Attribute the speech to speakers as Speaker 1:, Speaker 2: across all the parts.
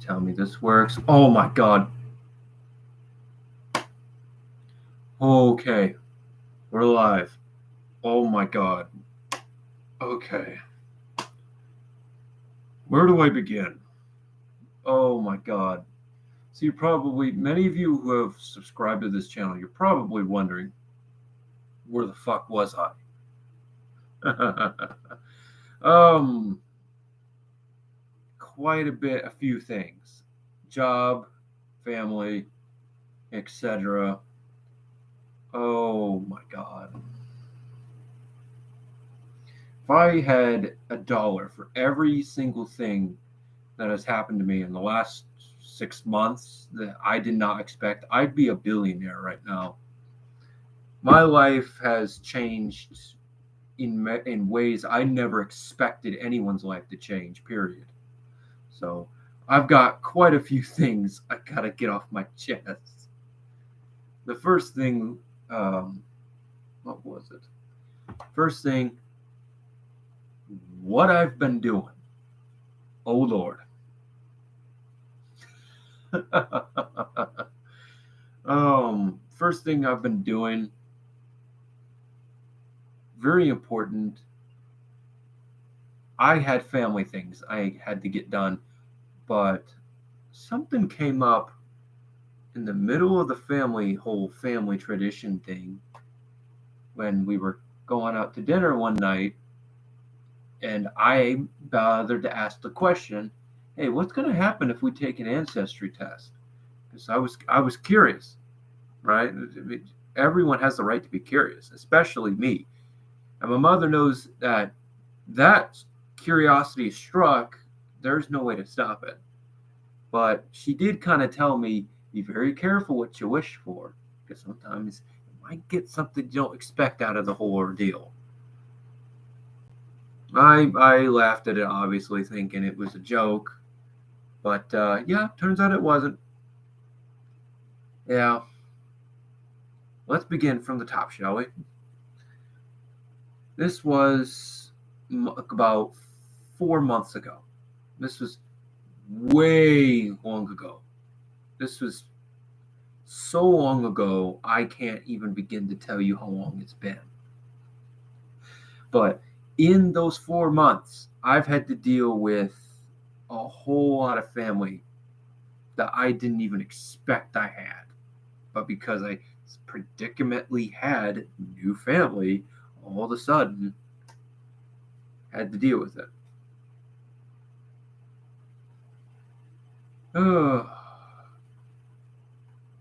Speaker 1: tell me this works. Oh my god. Okay. We're live. Oh my god. Okay. Where do I begin? Oh my god. So many of you who have subscribed to this channel, you're probably wondering, where the fuck was I? Quite a few things. Job, family, etc. Oh my god. If I had $1 for every single thing that has happened to me in the last 6 months that I did not expect, I'd be a billionaire right now. My life has changed in ways I never expected anyone's life to change, period. So I've got quite a few things I gotta get off my chest. The first thing, what was it? First thing, what I've been doing. Oh Lord. First thing I've been doing, very important. I had family things I had to get done, but something came up in the middle of the whole family tradition thing when we were going out to dinner one night, and I bothered to ask the question, hey, what's going to happen if we take an ancestry test? Because I was curious, right? Everyone has the right to be curious, especially me. And my mother knows that curiosity struck, there's no way to stop it. But she did kind of tell me, be very careful what you wish for, because sometimes you might get something you don't expect out of the whole ordeal. I laughed at it, obviously, thinking it was a joke. But yeah, turns out it wasn't. Yeah. Let's begin from the top, shall we? This was about 4 months ago. This was way long ago. This was so long ago, I can't even begin to tell you how long it's been. But in those 4 months, I've had to deal with a whole lot of family that I didn't even expect I had. But because I predicamentally had new family, all of a sudden, had to deal with it.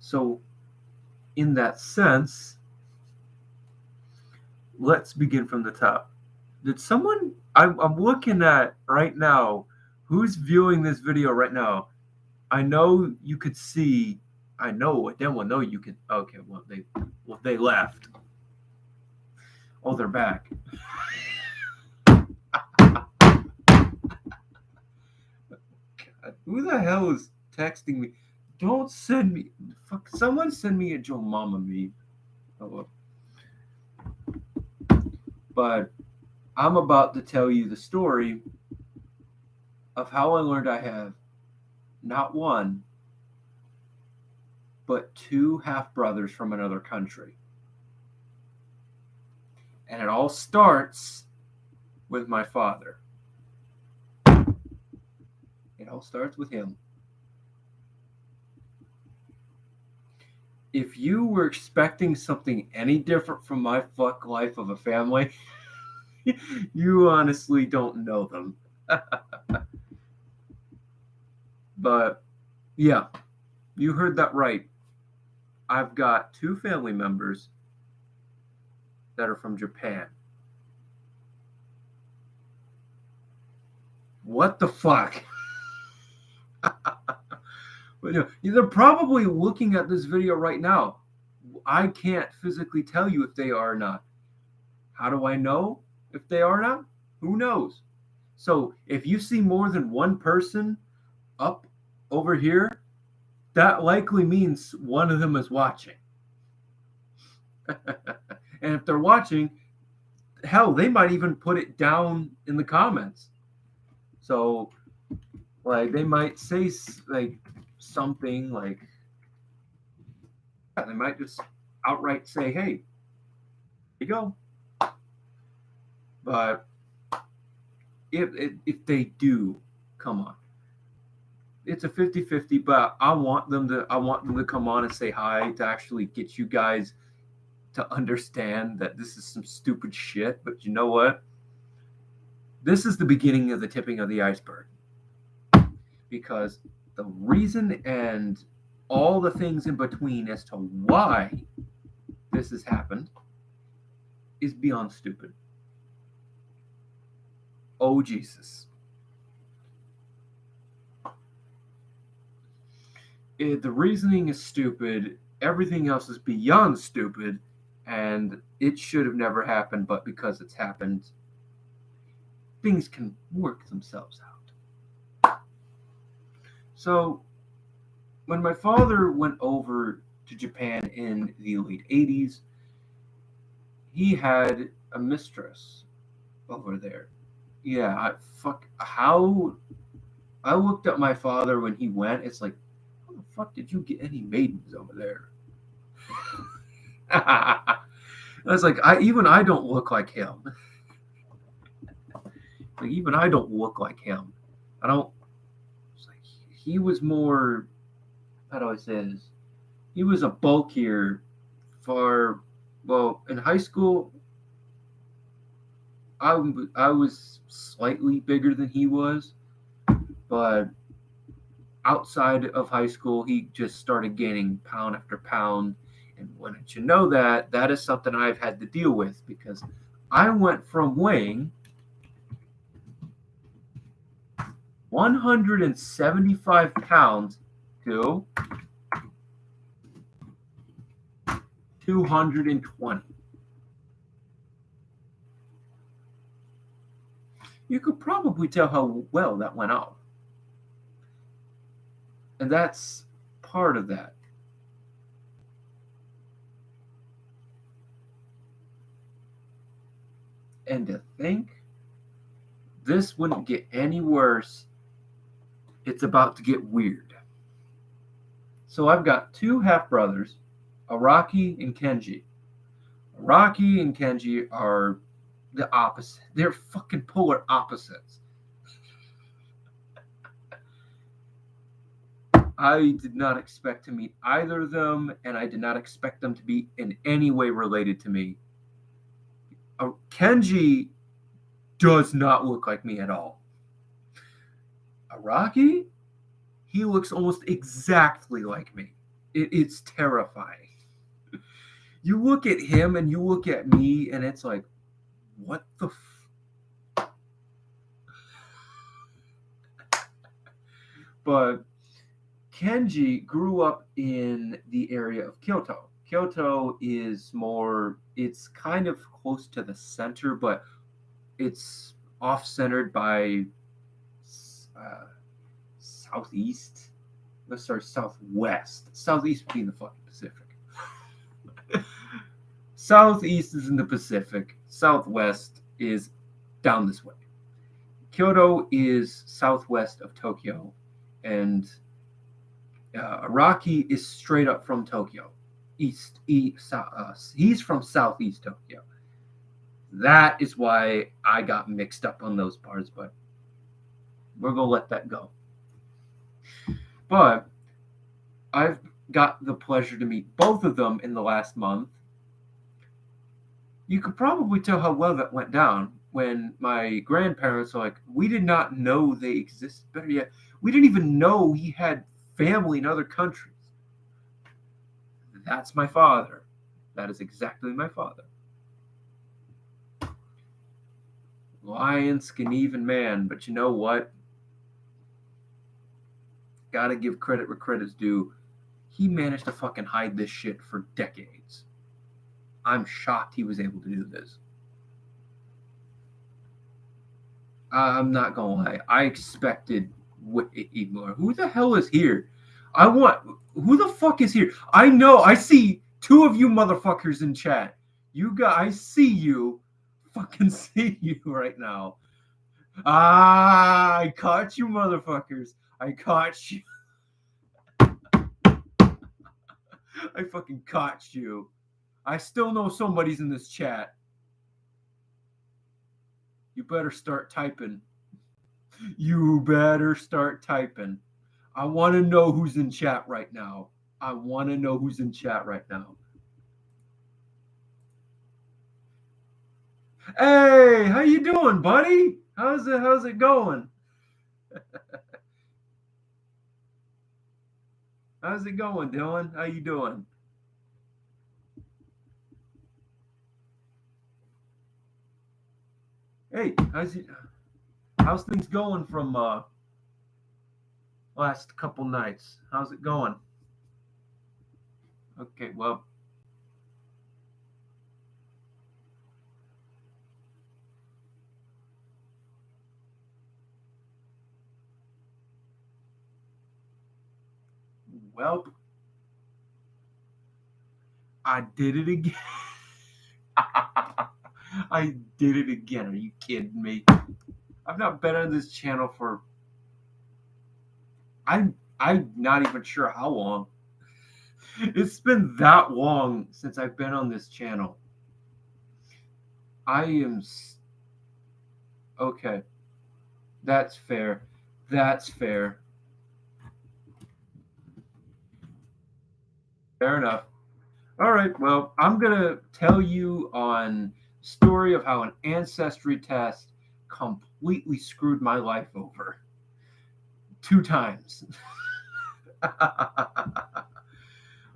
Speaker 1: So, in that sense, let's begin from the top. Did someone, I'm looking at right now, who's viewing this video right now? I know you could see, I then we'll know you can, okay, well, they left. Oh, they're back. God, who the hell is texting me? Don't send me, fuck, someone send me a Joe Mama meme. Oh, but I'm about to tell you the story of how I learned I have not one, but 2 half-brothers from another country. And it all starts with my father. It all starts with him. If you were expecting something any different from my fuck life of a family, you honestly don't know them. But yeah, you heard that right. I've got 2 family members that are from Japan. What the fuck? But they're probably looking at this video right now. I can't physically tell you if they are or not. How do I know if they are or not? Who knows? So if you see more than one person up over here, that likely means one of them is watching. And if they're watching, hell, they might even put it down in the comments. So Like they might say like something like they might just outright say, "Hey, here you go." But if they do, come on, it's a 50-50. But I want them to come on and say hi to actually get you guys to understand that this is some stupid shit. But you know what? This is the beginning of the tipping of the iceberg, because the reason and all the things in between as to why this has happened is beyond stupid. Oh, Jesus. The reasoning is stupid. Everything else is beyond stupid. And it should have never happened. But because it's happened, things can work themselves out. So, when my father went over to Japan in the late 80s, he had a mistress over there. Yeah, how I looked at my father when he went. It's like, how the fuck did you get any maidens over there? I was like, I don't look like him. Like even I don't look like him. I don't. It's like he was more. How do I say this? He was a bulkier. For well, in high school, I was slightly bigger than he was, but outside of high school, he just started gaining pound after pound. And wouldn't you know that, that is something I've had to deal with because I went from weighing 175 pounds to 220. You could probably tell how well that went off. And that's part of that. And to think this wouldn't get any worse, it's about to get weird. So I've got two half brothers, Araki and Kenji. Araki and Kenji are the opposite. They're fucking polar opposites. I did not expect to meet either of them, and I did not expect them to be in any way related to me. Kenji does not look like me at all. Araki, he looks almost exactly like me. It's terrifying. You look at him and you look at me, and it's like, what the But Kenji grew up in the area of Kyoto. Kyoto is more, it's kind of close to the center, but it's off centered by southeast. Let's start southwest. Southeast being the fucking Pacific. Southeast is in the Pacific. Southwest is down this way. Kyoto is southwest of Tokyo, and Araki is straight up from Tokyo. He's from southeast Tokyo. That is why I got mixed up on those parts, but we're going to let that go. But I've got the pleasure to meet both of them in the last month. You could probably tell how well that went down when my grandparents are like, we did not know they existed. Better yet, we didn't even know he had family in other countries. That's my father. That is exactly my father. Lion, Skeneven man, but you know what? Gotta give credit where credit's due. He managed to fucking hide this shit for decades. I'm shocked he was able to do this. I'm not gonna lie. I expected more. Who the hell is here? Who the fuck is here? I know. I see two of you motherfuckers in chat. You guys, I see you. Fucking see you right now. Ah, I caught you, motherfuckers. I caught you. I fucking caught you. I still know somebody's in this chat. You better start typing. You better start typing. I want to know who's in chat right now. I want to know who's in chat right now. Hey, how you doing, buddy? How's it going? How's it going, Dylan? How you doing? Hey, how's things going from last couple nights? How's it going? Okay, well, I did it again. I did it again. Are you kidding me? I've not been on this channel for I'm not even sure how long. It's been that long since I've been on this channel. I am okay. That's fair. That's fair. Fair enough. All right. Well, I'm gonna tell you on story of how an ancestry test completely screwed my life over 2 times.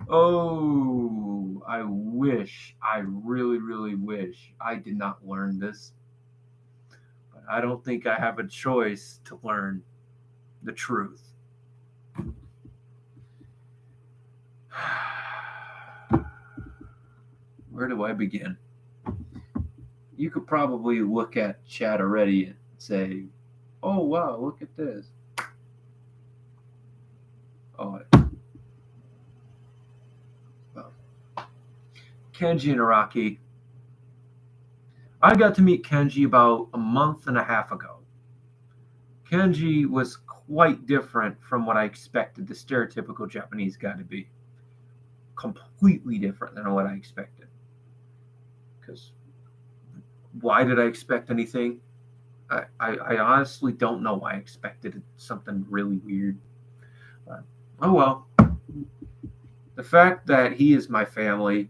Speaker 1: Oh, I really, really wish I did not learn this. But I don't think I have a choice to learn the truth. Where do I begin? You could probably look at chat already and say, oh, wow, look at this. Oh, well. Kenji and Araki. I got to meet Kenji about a month and a half ago. Kenji was quite different from what I expected the stereotypical Japanese guy to be. Completely different than what I expected. Because why did I expect anything? I honestly don't know why I expected something really weird. But, oh well. The fact that he is my family,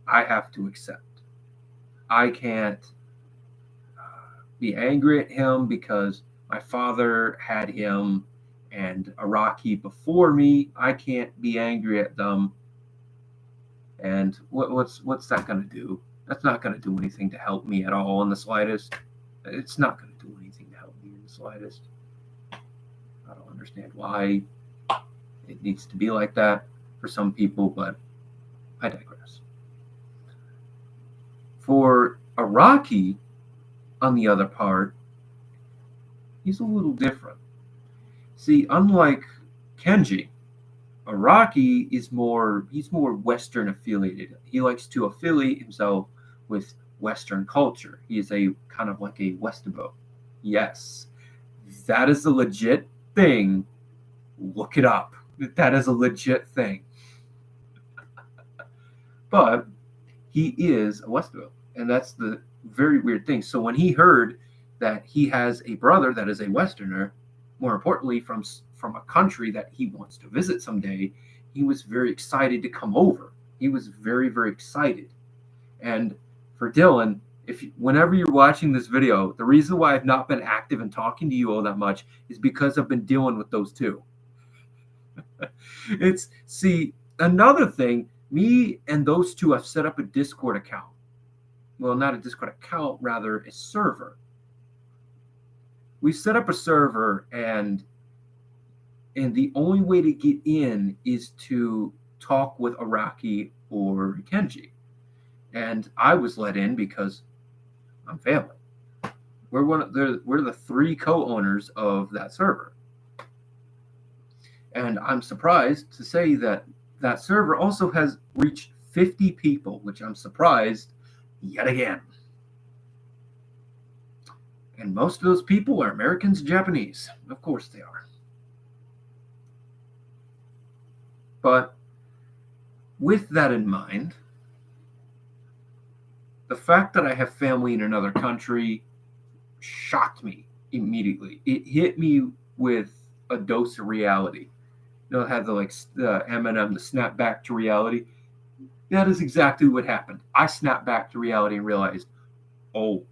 Speaker 1: I have to accept. I can't be angry at him because my father had him and Araki before me. I can't be angry at them. And what's that going to do? That's not going to do anything to help me at all in the slightest. It's not going to do anything to help me in the slightest. I don't understand why it needs to be like that for some people, but I digress. For Araki, on the other part, he's a little different. See, unlike Kenji, Araki is he's more Western affiliated. He likes to affiliate himself with Western culture. He is a kind of like a Westerbo. Yes, that is a legit thing. Look it up. That is a legit thing. But he is a Westerbo, and that's the very weird thing. So when he heard that he has a brother that is a Westerner, more importantly from a country that he wants to visit someday, he was very excited to come over. He was very, very excited. And for Dylan, whenever you're watching this video, the reason why I've not been active and talking to you all that much is because I've been dealing with those two. See, another thing, me and those two have set up a Discord account. Well, not a Discord account, rather a server. We set up a server, and the only way to get in is to talk with Araki or Kenji. And I was let in because I'm family. We're the 3 co-owners of that server. And I'm surprised to say that that server also has reached 50 people, which I'm surprised yet again. And most of those people are Americans and Japanese. Of course they are. But with that in mind, the fact that I have family in another country shocked me immediately. It hit me with a dose of reality. You know, it had the Eminem, the snap back to reality. That is exactly what happened. I snapped back to reality and realized, oh,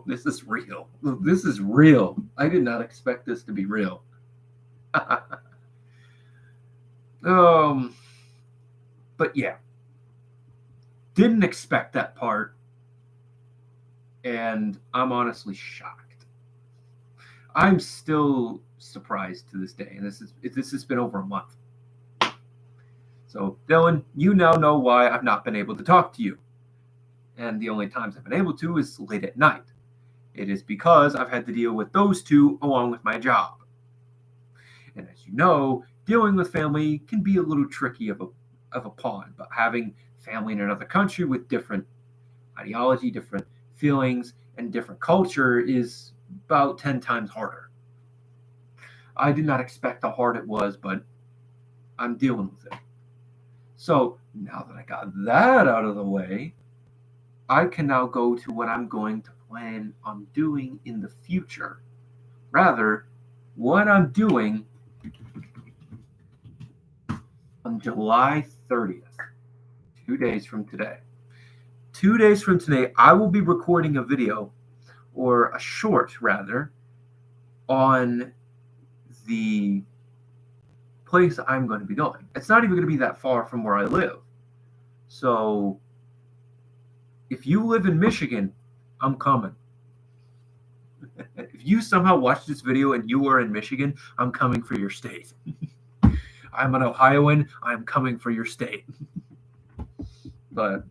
Speaker 1: this is real. This is real. I did not expect this to be real. But yeah, didn't expect that part, and I'm honestly shocked. I'm still surprised to this day, and this has been over a month. So, Dylan, you now know why I've not been able to talk to you. And the only times I've been able to is late at night. It is because I've had to deal with those two along with my job. And as you know, dealing with family can be a little tricky of a pond, but having family in another country with different ideology, different feelings, and different culture is about 10 times harder. I did not expect how hard it was, but I'm dealing with it. So now that I got that out of the way, I can now go to what I'm going to plan on doing in the future. Rather, what I'm doing on July 30th, 2 days from today. 2 days from today, I will be recording a video, or a short rather, on the place I'm going to be going. It's not even going to be that far from where I live. So if you live in Michigan, I'm coming. If you somehow watch this video and you are in Michigan, I'm coming for your state. I'm an Ohioan. I'm coming for your state. But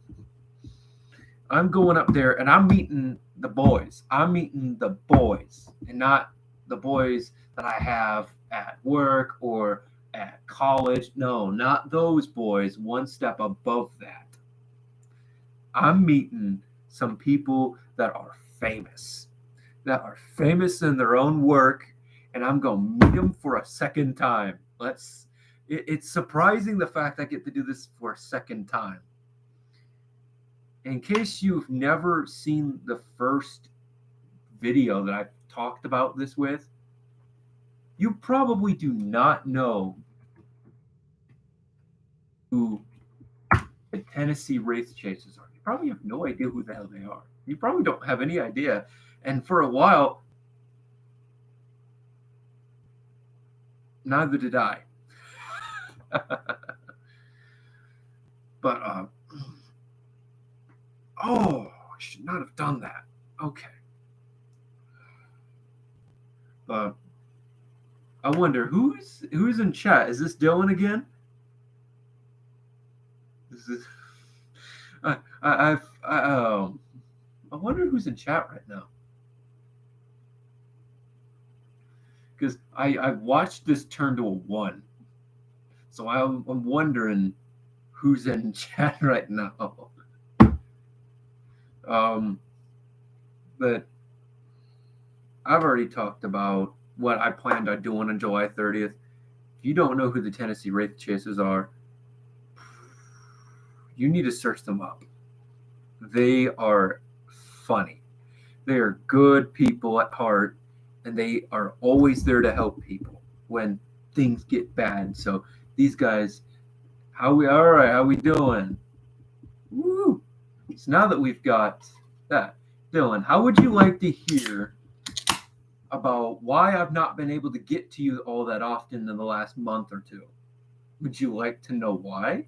Speaker 1: I'm going up there and I'm meeting the boys. I'm meeting the boys and not the boys that I have at work or at college. No, not those boys. One step above that. I'm meeting some people that are famous in their own work, and I'm going to meet them for a second time. It's surprising the fact I get to do this for a second time. In case you've never seen the first video that I've talked about this with, you probably do not know who the Tennessee Wraith Chasers are. You probably have no idea who the hell they are. You probably don't have any idea. And for a while, neither did I. But, I should not have done that. Okay. But I wonder who's in chat. Is this Dylan again? I wonder who's in chat right now. Because I watched this turn to a 1. So I'm wondering who's in chat right now. But I've already talked about what I planned on doing on July 30th. If you don't know who the Tennessee Wraith Chasers are, you need to search them up. They are funny. They are good people at heart, and they are always there to help people when things get bad. So these guys, how we doing? Woo! So now that we've got that, Dylan, how would you like to hear about why I've not been able to get to you all that often in the last month or two? Would you like to know why?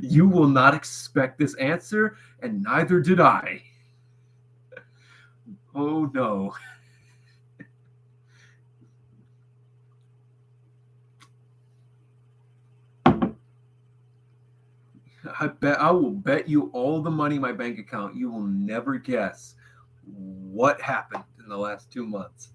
Speaker 1: You will not expect this answer, and neither did I. Oh no. I will bet you all the money in my bank account. You will never guess what happened in the last 2 months.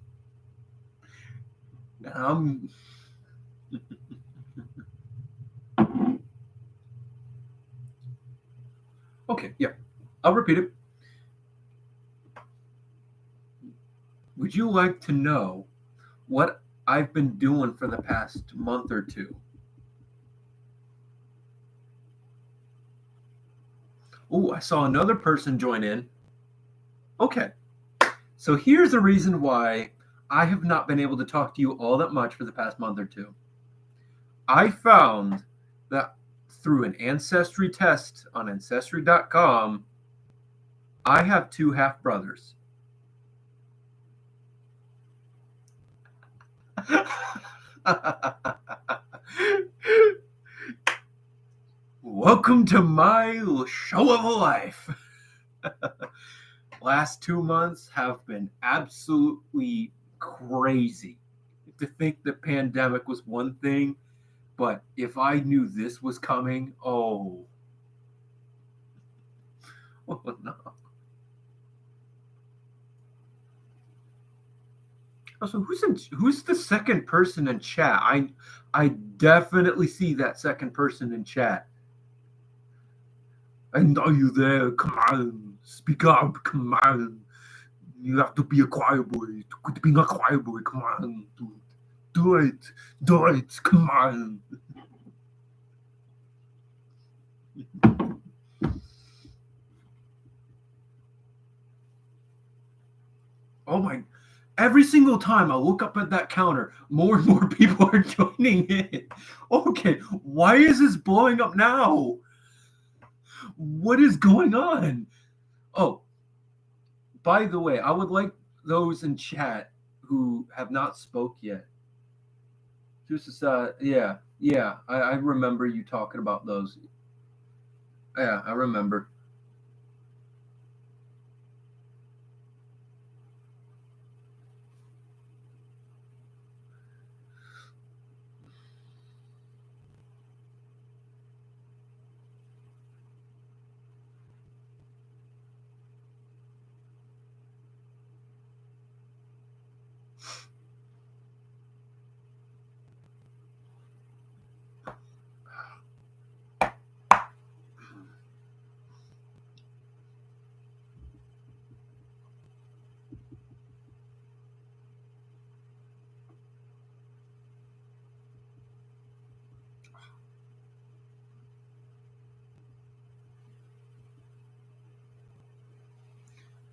Speaker 1: Okay, yeah. I'll repeat it. Would you like to know what I've been doing for the past month or two? Oh, I saw another person join in. Okay. So here's the reason why I have not been able to talk to you all that much for the past month or two. I found that through an ancestry test on ancestry.com, I have two half brothers. Welcome to my show of a life. Last 2 months have been absolutely crazy. To think the pandemic was one thing, but if I knew this was coming, oh no. Also, who's the second person in chat? I definitely see that second person in chat. I know you there. Come on, speak up. Come on. You have to be a choir boy. Quit being a choir boy. Come on, dude. Do it. Do it. Come on. Oh my. Every single time I look up at that counter, more and more people are joining in. Okay, why is this blowing up now? What is going on? Oh, by the way, I would like those in chat who have not spoke yet. Just yeah, I remember you talking about those. Yeah, I remember.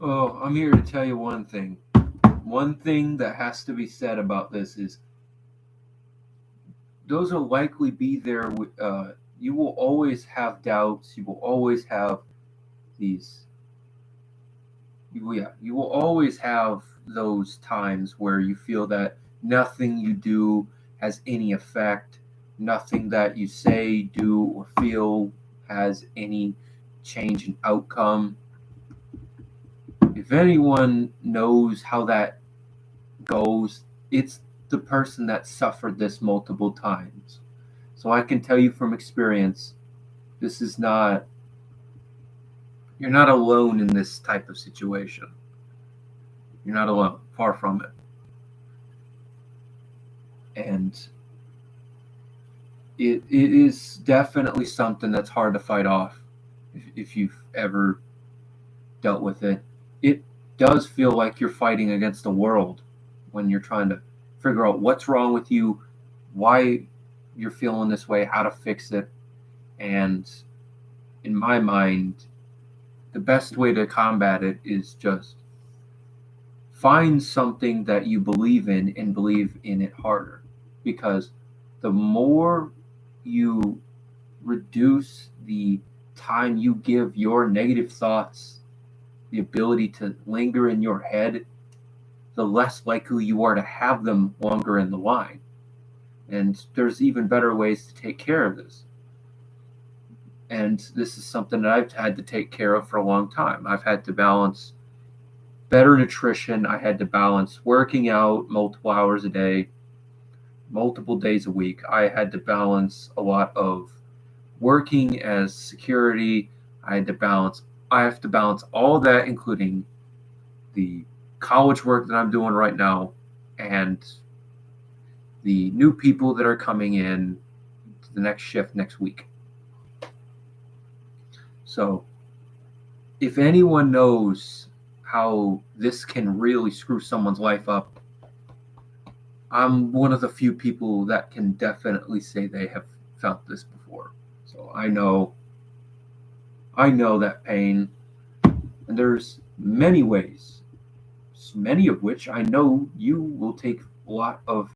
Speaker 1: Oh, I'm here to tell you one thing. One thing that has to be said about this is those will likely be there. You will always have doubts. You will always have these. You will always have those times where you feel that nothing you do has any effect. Nothing that you say, do, or feel has any change in outcome. If anyone knows how that goes, it's the person that suffered this multiple times. So I can tell you from experience, this is not, you're not alone in this type of situation. You're not alone, far from it. And it is definitely something that's hard to fight off if you've ever dealt with it. It does feel like you're fighting against the world when you're trying to figure out what's wrong with you, why you're feeling this way, how to fix it. And in my mind, the best way to combat it is just find something that you believe in and believe in it harder. Because the more you reduce the time you give your negative thoughts the ability to linger in your head, the less likely you are to have them longer in the line. And there's even better ways to take care of this. And this is something that I've had to take care of for a long time. I've had to balance better nutrition. I had to balance working out multiple hours a day, multiple days a week. I had to balance a lot of working as security. I have to balance all that, including the college work that I'm doing right now and the new people that are coming in to the next shift next week. So if anyone knows how this can really screw someone's life up, I'm one of the few people that can definitely say they have felt this before. So I know that pain, and there's many ways, many of which I know you will take a lot of